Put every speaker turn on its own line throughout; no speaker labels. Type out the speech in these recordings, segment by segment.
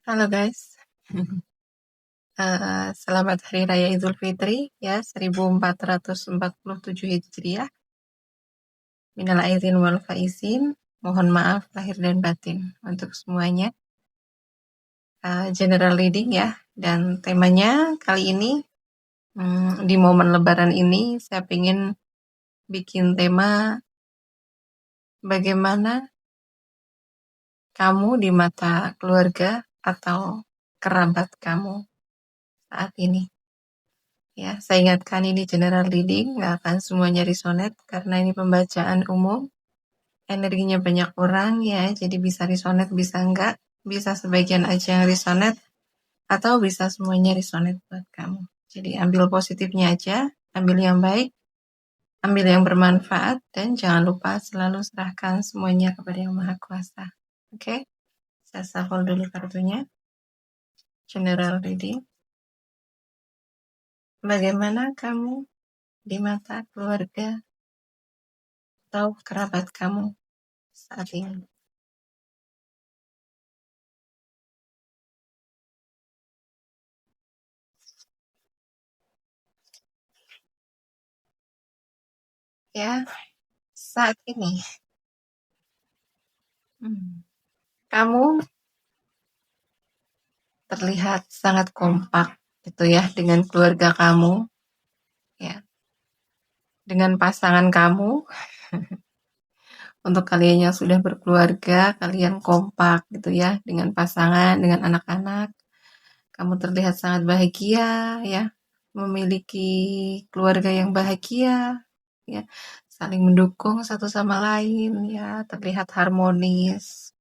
Halo guys, selamat Hari Raya Idul Fitri ya 1447 Hijriah. Minal aidin wal faizin, mohon maaf lahir dan batin untuk semuanya. General reading ya, dan temanya kali ini di momen Lebaran ini saya ingin bikin tema bagaimana kamu di mata keluarga atau kerabat kamu saat ini. Ya, saya ingatkan ini general reading, nggak akan semuanya resonate karena ini pembacaan umum. Energinya banyak orang ya, jadi bisa resonate, bisa enggak, bisa sebagian aja yang resonate, atau bisa semuanya resonate buat kamu. Jadi ambil positifnya aja, ambil yang baik, ambil yang bermanfaat, dan jangan lupa selalu serahkan semuanya kepada Yang Maha Kuasa. Oke, saya shuffle dulu kartunya. General reading. Bagaimana kamu di mata keluarga atau kerabat kamu saat ini? Ya, saat ini kamu terlihat sangat kompak gitu ya dengan keluarga kamu, ya, dengan pasangan kamu. Untuk kalian yang sudah berkeluarga, kalian kompak gitu ya dengan pasangan, dengan anak-anak. Kamu terlihat sangat bahagia ya, memiliki keluarga yang bahagia ya, saling mendukung satu sama lain ya, terlihat harmonis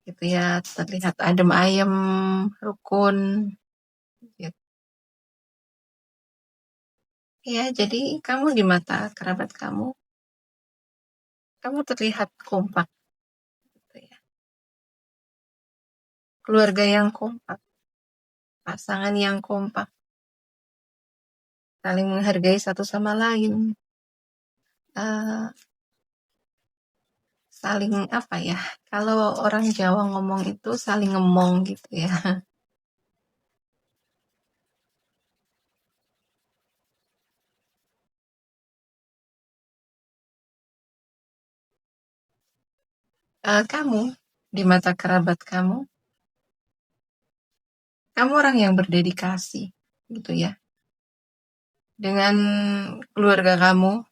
gitu ya, terlihat adem ayem, rukun gitu. Ya, jadi kamu di mata kerabat kamu terlihat kompak gitu ya. Keluarga yang kompak, pasangan yang kompak, saling menghargai satu sama lain, saling apa ya? Kalau orang Jawa ngomong itu saling ngemong gitu ya. Kamu di mata kerabat kamu orang yang berdedikasi gitu ya. Dengan keluarga kamu,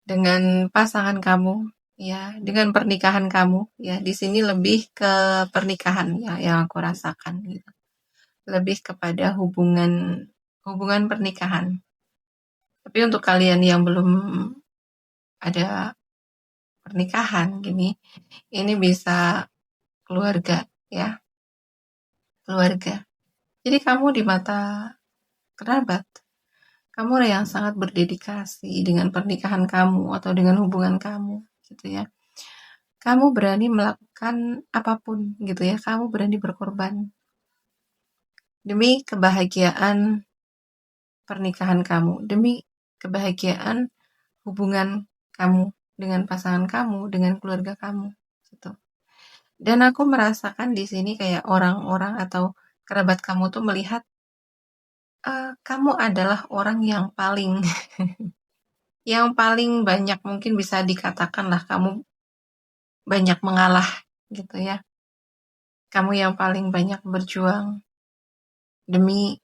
dengan pasangan kamu, ya, dengan pernikahan kamu, ya. Di sini lebih ke pernikahan ya yang aku rasakan gitu. Lebih kepada hubungan pernikahan. Tapi untuk kalian yang belum ada pernikahan gini, ini bisa keluarga ya, keluarga. Jadi kamu di mata kerabat, kamu orang yang sangat berdedikasi dengan pernikahan kamu atau dengan hubungan kamu gitu ya. Kamu berani melakukan apapun gitu ya, kamu berani berkorban demi kebahagiaan pernikahan kamu, demi kebahagiaan hubungan kamu dengan pasangan kamu, dengan keluarga kamu gitu. Dan aku merasakan di sini kayak orang-orang atau kerabat kamu tuh melihat kamu adalah orang yang paling yang paling banyak mungkin bisa dikatakan lah kamu banyak mengalah gitu ya. Kamu yang paling banyak berjuang demi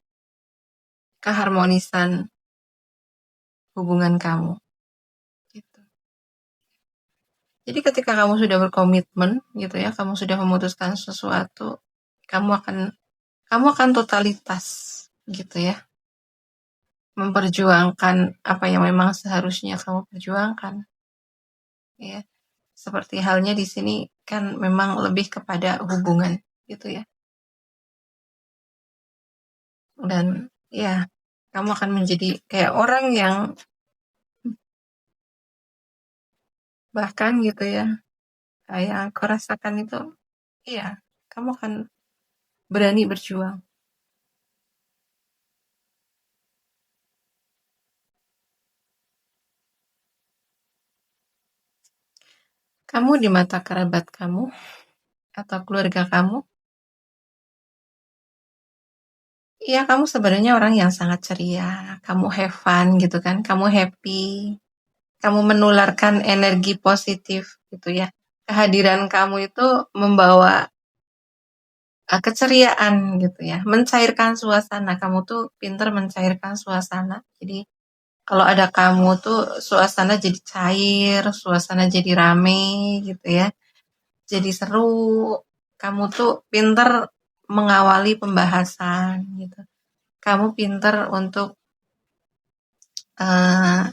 keharmonisan hubungan kamu gitu. Jadi ketika kamu sudah berkomitmen gitu ya, kamu sudah memutuskan sesuatu, kamu akan totalitas gitu ya, memperjuangkan apa yang memang seharusnya kamu perjuangkan ya. Seperti halnya di sini kan memang lebih kepada hubungan gitu ya. Dan ya, kamu akan menjadi kayak orang yang bahkan gitu ya, kayak aku rasakan itu, iya, kamu akan berani berjuang. Kamu di mata kerabat kamu atau keluarga kamu? Iya, kamu sebenarnya orang yang sangat ceria, kamu have fun gitu kan, kamu happy, kamu menularkan energi positif gitu ya. Kehadiran kamu itu membawa keceriaan gitu ya, mencairkan suasana. Kamu tuh pinter mencairkan suasana. Jadi kalau ada kamu tuh suasana jadi cair, suasana jadi rame gitu ya. Jadi seru. Kamu tuh pinter mengawali pembahasan gitu. Kamu pinter untuk eh,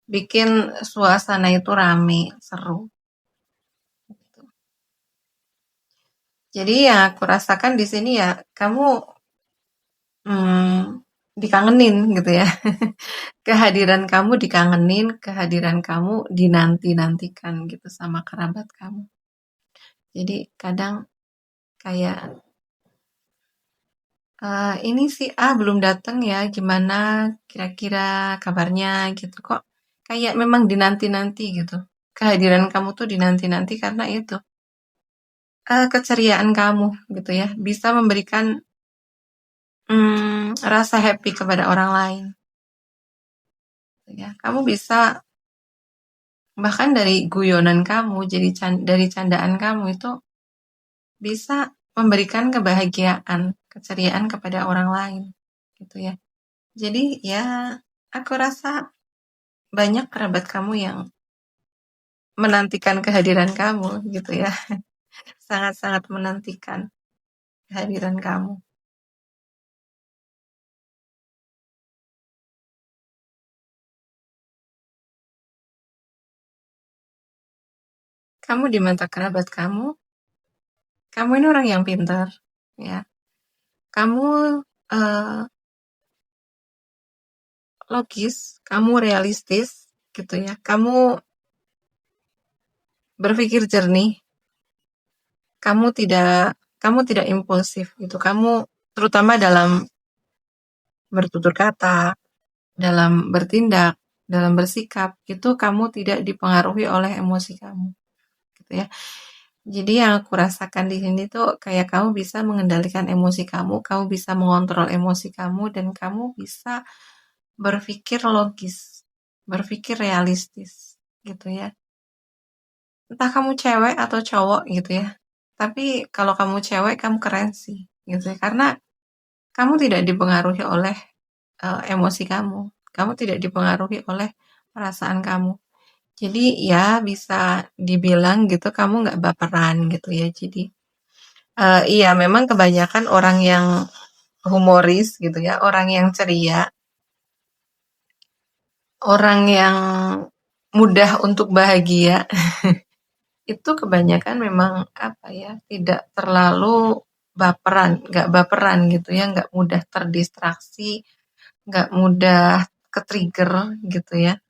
bikin suasana itu rame, seru. Gitu. Jadi yang aku rasakan di sini ya, kamu dikangenin gitu ya. Kehadiran kamu dikangenin, kehadiran kamu dinanti-nantikan gitu sama kerabat kamu. Jadi kadang kayak ini si A belum datang ya, gimana kira-kira kabarnya gitu kok. Kayak memang dinanti-nanti gitu. Kehadiran kamu tuh dinanti-nanti karena itu keceriaan kamu gitu ya, bisa memberikan rasa happy kepada orang lain. Gitu ya. Kamu bisa bahkan dari guyonan kamu, jadi dari candaan kamu itu bisa memberikan kebahagiaan, keceriaan kepada orang lain, gitu ya. Jadi ya, aku rasa banyak kerabat kamu yang menantikan kehadiran kamu, gitu ya. Sangat-sangat menantikan kehadiran kamu. Kamu di mata kerabat kamu ini orang yang pintar, ya. Kamu eh, logis, kamu realistis, gitu ya. Berpikir jernih, kamu tidak impulsif gitu. Kamu terutama dalam bertutur kata, dalam bertindak, dalam bersikap, itu kamu tidak dipengaruhi oleh emosi kamu, gitu ya. Jadi yang aku rasakan di sini tuh kayak kamu bisa mengendalikan emosi kamu bisa mengontrol emosi kamu, dan kamu bisa berpikir logis, berpikir realistis, gitu ya. Entah kamu cewek atau cowok gitu ya. Tapi kalau kamu cewek, kamu keren sih, gitu ya. Karena kamu tidak dipengaruhi oleh emosi kamu. Kamu tidak dipengaruhi oleh perasaan kamu. Jadi ya bisa dibilang gitu kamu nggak baperan gitu ya. Jadi iya memang kebanyakan orang yang humoris gitu ya, orang yang ceria, orang yang mudah untuk bahagia itu kebanyakan memang apa ya, tidak terlalu baperan, nggak baperan gitu ya, nggak mudah terdistraksi, nggak mudah ke-trigger gitu ya.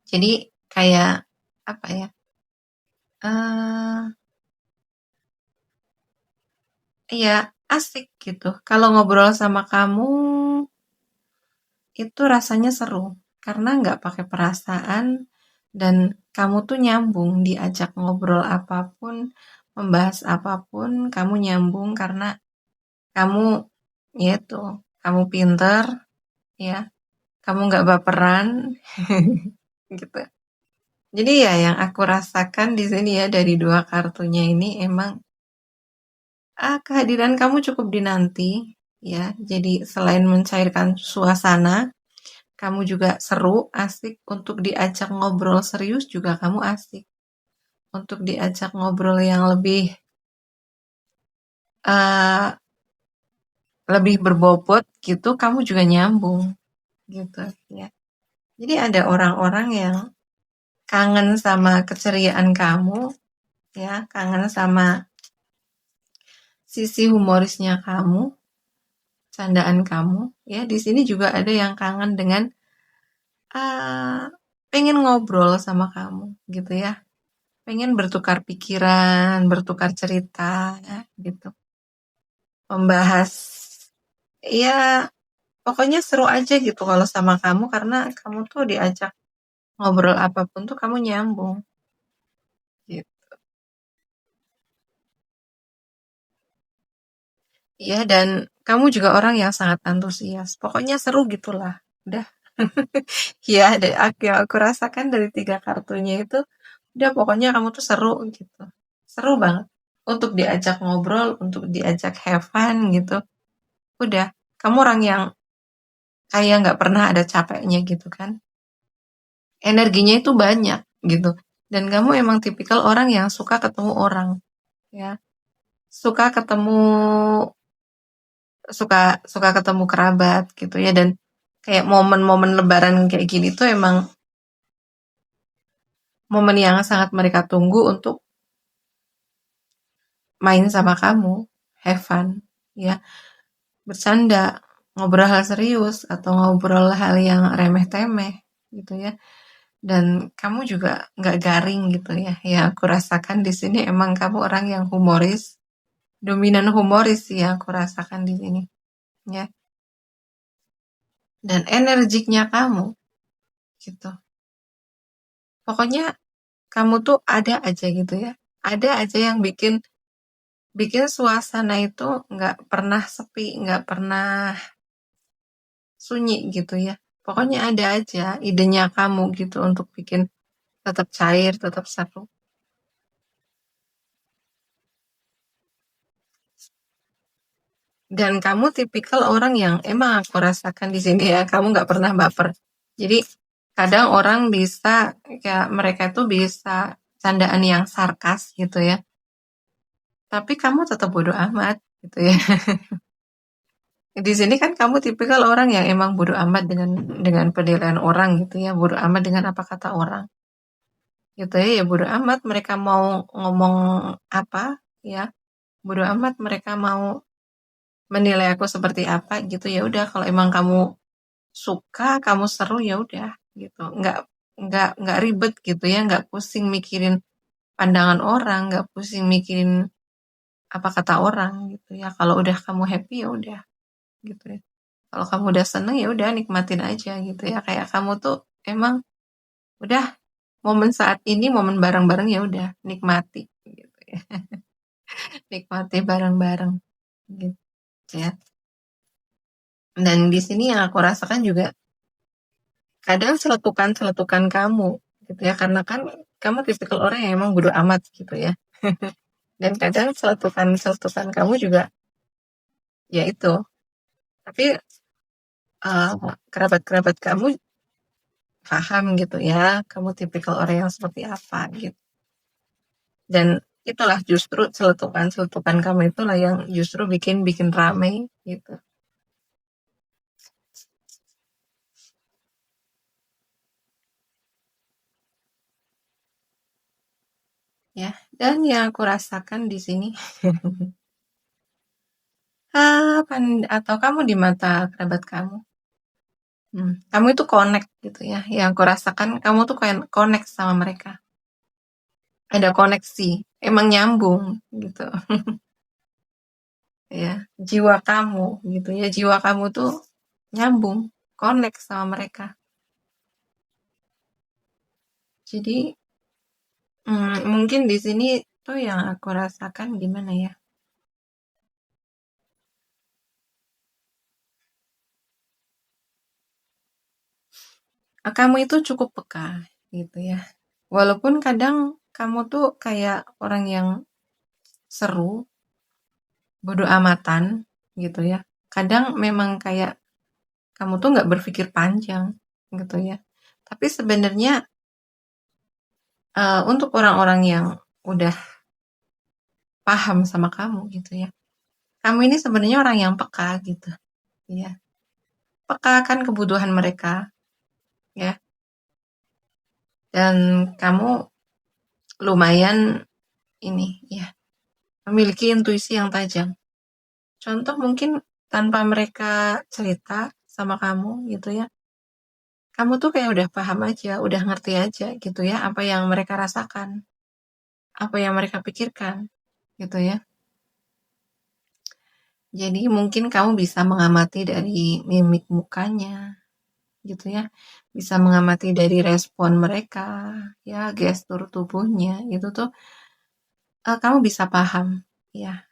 Jadi kayak apa ya? eh Iya, asik gitu. Kalau ngobrol sama kamu itu rasanya seru karena nggak pakai perasaan dan kamu tuh nyambung diajak ngobrol apapun, membahas apapun, kamu nyambung karena kamu ya itu, kamu pinter ya, kamu nggak baperan gitu. Jadi ya yang aku rasakan di sini ya dari dua kartunya ini emang kehadiran kamu cukup dinanti ya. Jadi selain mencairkan suasana, kamu juga seru, asik untuk diajak ngobrol serius juga kamu asik. Untuk diajak ngobrol yang uh, lebih berbobot gitu, kamu juga nyambung gitu ya. Jadi ada orang-orang yang kangen sama keceriaan kamu, ya, kangen sama sisi humorisnya kamu, candaan kamu, ya. Di sini juga ada yang kangen dengan uh, pengen ngobrol sama kamu, gitu ya. Pengen bertukar pikiran, bertukar cerita, ya, gitu. Membahas, ya, pokoknya seru aja gitu kalau sama kamu karena kamu tuh diajak ngobrol apapun tuh kamu nyambung, gitu. ya, dan kamu juga orang yang sangat antusias. Pokoknya seru gitulah. Udah. Ya, yang aku rasakan dari 3 kartunya itu, udah pokoknya kamu tuh seru gitu. Seru banget. Untuk diajak ngobrol, untuk diajak have fun gitu. Udah. Kamu orang yang kayak nggak pernah ada capeknya gitu kan. Energinya itu banyak gitu. Dan kamu emang tipikal orang yang suka ketemu orang. Ya. Suka ketemu suka suka ketemu kerabat gitu ya, dan kayak momen-momen lebaran kayak gini tuh emang momen yang sangat mereka tunggu untuk main sama kamu, have fun, ya, bercanda, ngobrol hal serius atau ngobrol hal yang remeh-temeh gitu ya. Dan kamu juga nggak garing gitu ya. Ya, aku rasakan di sini emang kamu orang yang humoris, dominan humoris sih yang aku rasakan di sini, ya. Dan energiknya kamu gitu. Pokoknya kamu tuh ada aja gitu ya. Ada aja yang bikin bikin suasana itu nggak pernah sepi, nggak pernah sunyi gitu ya. Pokoknya ada aja idenya kamu gitu untuk bikin tetap cair, tetap seru. Dan kamu tipikal orang yang emang aku rasakan di sini ya, kamu nggak pernah baper. Jadi kadang orang bisa, kayak mereka tuh bisa candaan yang sarkas gitu ya. Tapi kamu tetap bodo amat gitu ya. Di sini kan kamu tipikal orang yang emang bodo amat dengan penilaian orang gitu ya, bodo amat dengan apa kata orang. Gitu ya, ya bodo amat mereka mau ngomong apa ya, bodo amat mereka mau menilai aku seperti apa gitu, ya udah kalau emang kamu suka, kamu seru ya udah gitu. Nggak ribet gitu ya, nggak pusing mikirin pandangan orang, nggak pusing mikirin apa kata orang gitu ya. Kalau udah kamu happy ya udah gitu ya. Kalau kamu udah seneng ya udah nikmatin aja gitu ya. Kayak kamu tuh emang udah momen saat ini momen bareng-bareng ya udah nikmati gitu ya. Nikmati bareng-bareng gitu ya. Dan di sini yang aku rasakan juga kadang celetukan-celetukan kamu gitu ya, karena kan kamu tipikal orang yang emang bodo amat gitu ya. Dan kadang celetukan-celetukan kamu juga ya itu. Tapi kerabat-kerabat kamu paham gitu ya, kamu tipikal orang yang seperti apa gitu. Dan itulah justru celetukan-celetukan kamu itulah yang justru bikin bikin rame gitu ya. Dan yang aku rasakan di sini, atau kamu di mata kerabat kamu, kamu itu connect gitu ya. Yang aku rasakan kamu tuh kayak connect sama mereka. Ada koneksi, emang nyambung gitu ya. Jiwa kamu gitu ya, jiwa kamu tuh nyambung, connect sama mereka. Jadi mungkin di sini tuh yang aku rasakan gimana ya? Kamu itu cukup peka gitu ya. Walaupun kadang kamu tuh kayak orang yang seru, bodo amatan gitu ya. Kadang memang kayak kamu tuh nggak berpikir panjang gitu ya. Tapi sebenarnya untuk orang-orang yang udah paham sama kamu gitu ya. Kamu ini sebenarnya orang yang peka gitu ya. Peka akan kebutuhan mereka ya. Dan kamu lumayan ini ya, memiliki intuisi yang tajam. Contoh mungkin tanpa mereka cerita sama kamu gitu ya, kamu tuh kayak udah paham aja, udah ngerti aja gitu ya, apa yang mereka rasakan, apa yang mereka pikirkan gitu ya. Jadi mungkin kamu bisa mengamati dari mimik mukanya gitu ya, bisa mengamati dari respon mereka ya, gestur tubuhnya itu tuh kamu bisa paham ya.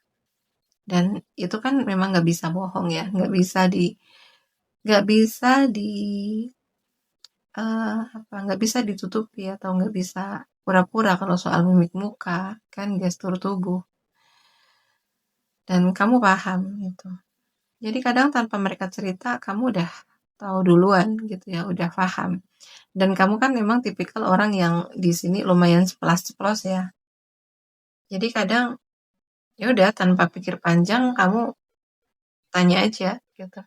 Dan itu kan memang nggak bisa bohong ya, nggak bisa di nggak bisa ditutupi atau nggak bisa pura-pura kalau soal mimik muka, kan gestur tubuh, dan kamu paham gitu. Jadi kadang tanpa mereka cerita, kamu udah tahu duluan gitu ya, udah paham. Dan kamu kan memang tipikal orang yang di sini lumayan ceplas-ceplos ya. Jadi kadang ya udah tanpa pikir panjang kamu tanya aja gitu.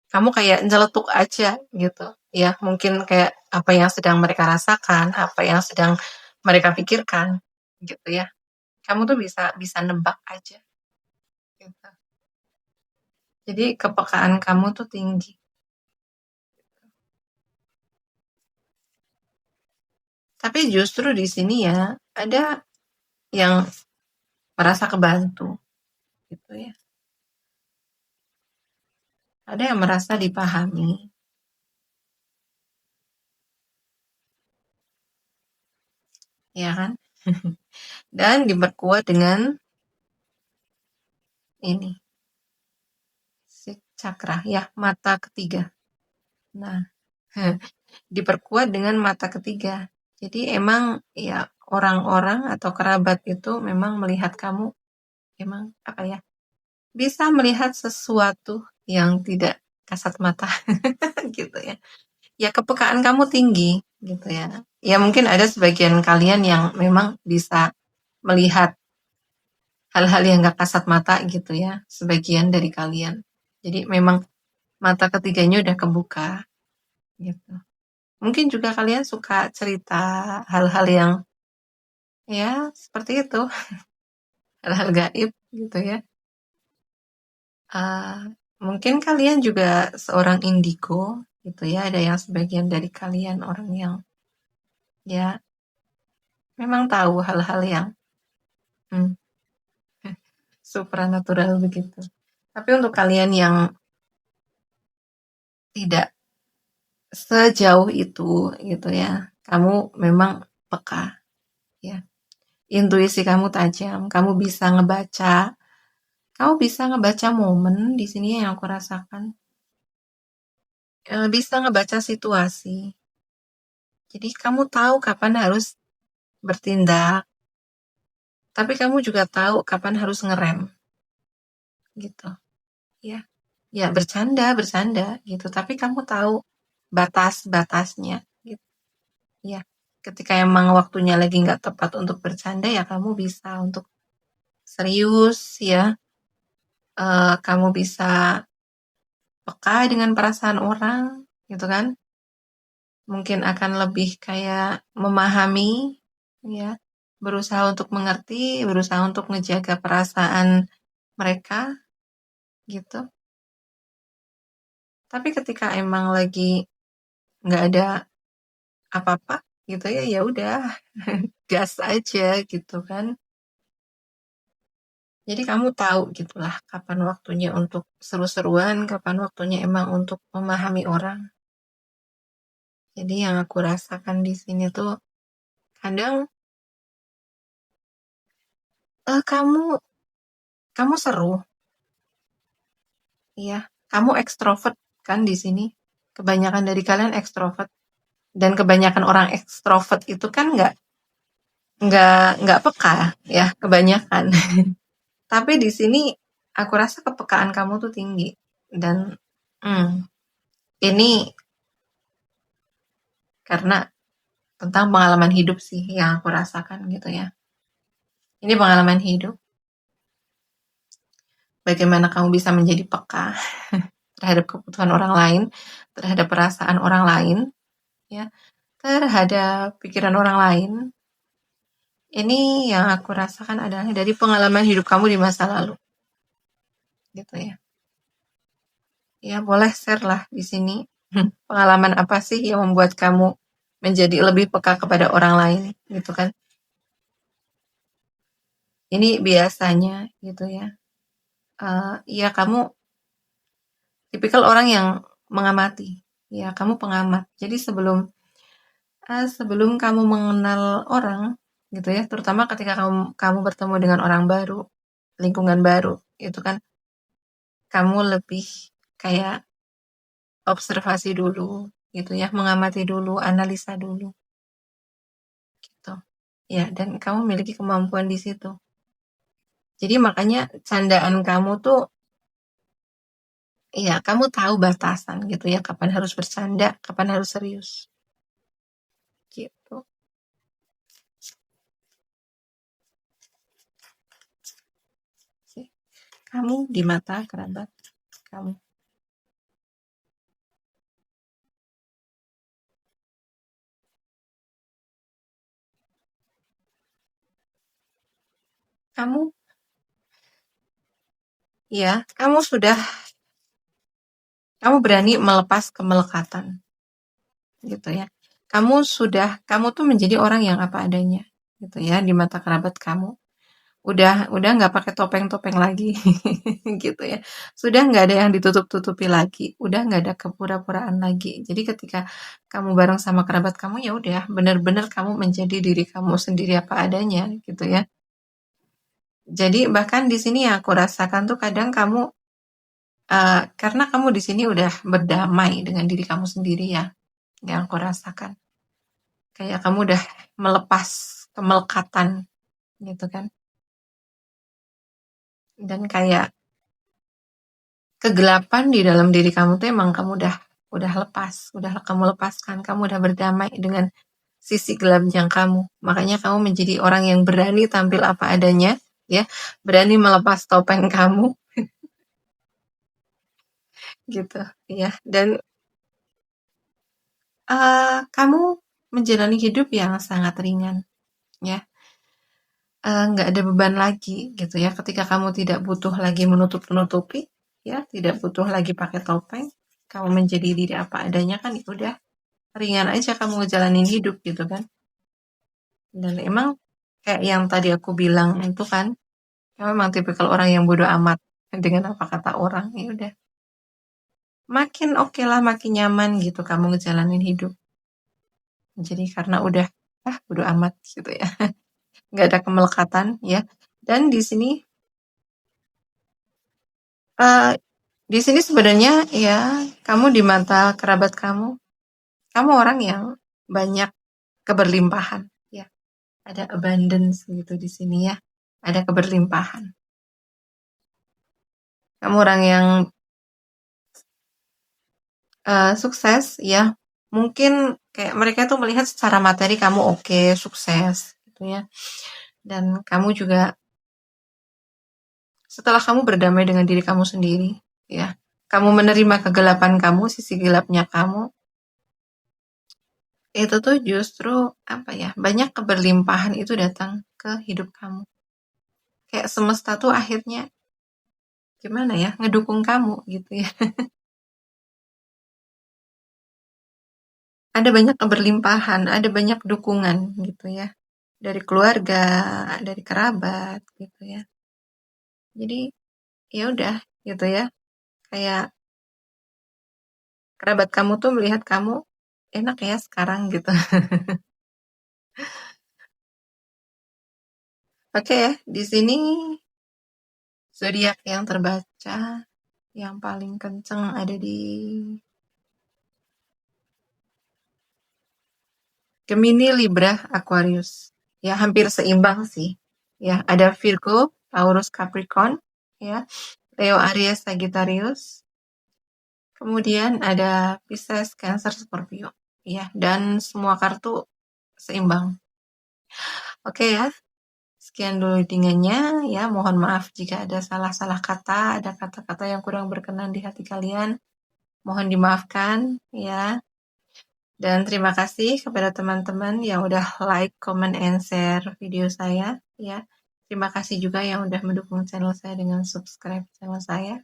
Kamu kayak nyeletuk aja gitu. Ya, mungkin kayak apa yang sedang mereka rasakan, apa yang sedang mereka pikirkan gitu ya. Kamu tuh bisa bisa nebak aja gitu. Jadi kepekaan kamu tuh tinggi. Tapi justru di sini ya ada yang merasa kebantu gitu ya. Ada yang merasa dipahami, ya kan? Dan diperkuat dengan ini, si cakra ya, mata ketiga. Nah, diperkuat dengan mata ketiga. Jadi emang ya orang-orang atau kerabat itu memang melihat kamu emang apa ya? Bisa melihat sesuatu yang tidak kasat mata gitu ya. Ya kepekaan kamu tinggi gitu ya. Ya mungkin ada sebagian kalian yang memang bisa melihat hal-hal yang gak kasat mata gitu ya, sebagian dari kalian. Jadi memang mata ketiganya udah kebuka gitu. Mungkin juga kalian suka cerita hal-hal yang ya seperti itu, hal-hal gaib gitu ya. Uh, Mungkin kalian juga seorang indigo gitu ya. Ada yang sebagian dari kalian orang yang ya memang tahu hal-hal yang hmm, supranatural begitu. Tapi untuk kalian yang tidak sejauh itu gitu ya, kamu memang peka ya. Intuisi kamu tajam, kamu bisa ngebaca momen di sini yang aku rasakan. Bisa ngebaca situasi. Jadi kamu tahu kapan harus bertindak, tapi kamu juga tahu kapan harus ngerem gitu. Ya, ya bercanda, bercanda gitu. Tapi kamu tahu batas-batasnya gitu. Ya, ketika emang waktunya lagi nggak tepat untuk bercanda ya kamu bisa untuk serius ya. Kamu bisa peka dengan perasaan orang gitu kan. Mungkin akan lebih kayak memahami ya. Berusaha untuk mengerti, berusaha untuk menjaga perasaan mereka gitu. Tapi ketika emang lagi nggak ada apa-apa gitu ya, ya udah gas aja gitu kan. Jadi kamu tahu gitulah kapan waktunya untuk seru-seruan, kapan waktunya emang untuk memahami orang. Jadi yang aku rasakan di sini tuh kadang kamu seru, ya. Kamu ekstrovert kan di sini. Kebanyakan dari kalian ekstrovert dan kebanyakan orang ekstrovert itu kan nggak peka ya kebanyakan. Tapi di sini aku rasa kepekaan kamu tuh tinggi dan hmm, ini karena tentang pengalaman hidup sih yang aku rasakan gitu ya. Ini pengalaman hidup. Bagaimana kamu bisa menjadi peka terhadap kebutuhan orang lain, terhadap perasaan orang lain, ya, terhadap pikiran orang lain. Ini yang aku rasakan adalah dari pengalaman hidup kamu di masa lalu, gitu ya. Ya boleh share lah di sini. Pengalaman apa sih yang membuat kamu menjadi lebih peka kepada orang lain, gitu kan? Ini biasanya, gitu ya. Ya kamu tipikal orang yang mengamati. Ya kamu pengamat. Jadi sebelum kamu mengenal orang, gitu ya, terutama ketika kamu bertemu dengan orang baru, lingkungan baru, itu kan kamu lebih kayak observasi dulu gitu ya, mengamati dulu, analisa dulu gitu. Ya, dan kamu memiliki kemampuan di situ. Jadi makanya candaan kamu tuh ya kamu tahu batasan gitu ya, kapan harus bercanda, kapan harus serius. Gitu. Kamu di mata kerabat kamu. Kamu ya, kamu berani melepas kemelekatan gitu ya. Kamu tuh menjadi orang yang apa adanya gitu ya di mata kerabat kamu. Udah nggak pakai topeng-topeng lagi gitu ya. Sudah nggak ada yang ditutup-tutupi lagi, udah nggak ada kepura-puraan lagi. Jadi ketika kamu bareng sama kerabat kamu ya udah benar-benar kamu menjadi diri kamu sendiri apa adanya gitu ya. Jadi bahkan di sini yang aku rasakan tuh kadang kamu karena kamu di sini udah berdamai dengan diri kamu sendiri ya, yang aku rasakan. Kayak kamu udah melepas kemelekatan gitu kan. Dan kayak kegelapan di dalam diri kamu tuh emang kamu udah lepas, udah kamu lepaskan, kamu udah berdamai dengan sisi gelapnya kamu. Makanya kamu menjadi orang yang berani tampil apa adanya, ya, berani melepas topeng kamu, gitu, ya. Dan kamu menjalani hidup yang sangat ringan, ya. Nggak ada beban lagi, gitu ya. Ketika kamu tidak butuh lagi menutup-nutupi, ya, tidak butuh lagi pakai topeng, kamu menjadi diri apa adanya kan, ya udah ringan aja kamu ngejalanin hidup gitu kan. Dan emang kayak yang tadi aku bilang itu kan, kamu memang tipikal orang yang bodoh amat dengan apa kata orang. Ya udah, makin oke lah, makin nyaman gitu kamu ngejalanin hidup. Jadi karena udah bodoh amat gitu ya, nggak ada kemelekatan ya. Dan eh, di sini sebenarnya ya kamu di mata kerabat kamu orang yang banyak keberlimpahan ya. Ada abundance gitu di sini ya. Ada keberlimpahan. Kamu orang yang sukses ya. Mungkin kayak mereka tuh melihat secara materi kamu oke, sukses gitu ya. Dan kamu juga setelah kamu berdamai dengan diri kamu sendiri ya. Kamu menerima kegelapan kamu, sisi gelapnya kamu. Itu tuh justru apa ya? Banyak keberlimpahan itu datang ke hidup kamu. Kayak semesta tuh akhirnya gimana ya? Ngedukung kamu gitu ya. Ada banyak keberlimpahan, ada banyak dukungan gitu ya. Dari keluarga, dari kerabat gitu ya. Jadi ya udah gitu ya. Kayak kerabat kamu tuh melihat kamu enak ya sekarang gitu. Oke ya, di sini zodiak yang terbaca yang paling kenceng ada di Gemini, Libra, Aquarius. Ya hampir seimbang sih. Ya, ada Virgo, Taurus, Capricorn, ya. Leo, Aries, Sagittarius. Kemudian ada Pisces, Cancer, Scorpio. Ya, dan semua kartu seimbang. Oke ya, sekian dulu readingannya. Ya, mohon maaf jika ada salah-salah kata, ada kata-kata yang kurang berkenan di hati kalian. Mohon dimaafkan, ya. Dan terima kasih kepada teman-teman yang udah like, comment, and share video saya, ya. Terima kasih juga yang udah mendukung channel saya dengan subscribe channel saya.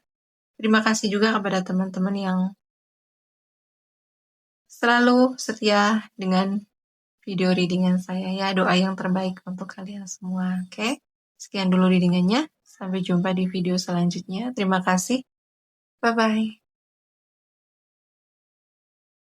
Terima kasih juga kepada teman-teman yang selalu setia dengan video readingan saya ya. Doa yang terbaik untuk kalian semua. Oke. Sekian dulu readingannya. Sampai jumpa di video selanjutnya. Terima kasih. Bye-bye.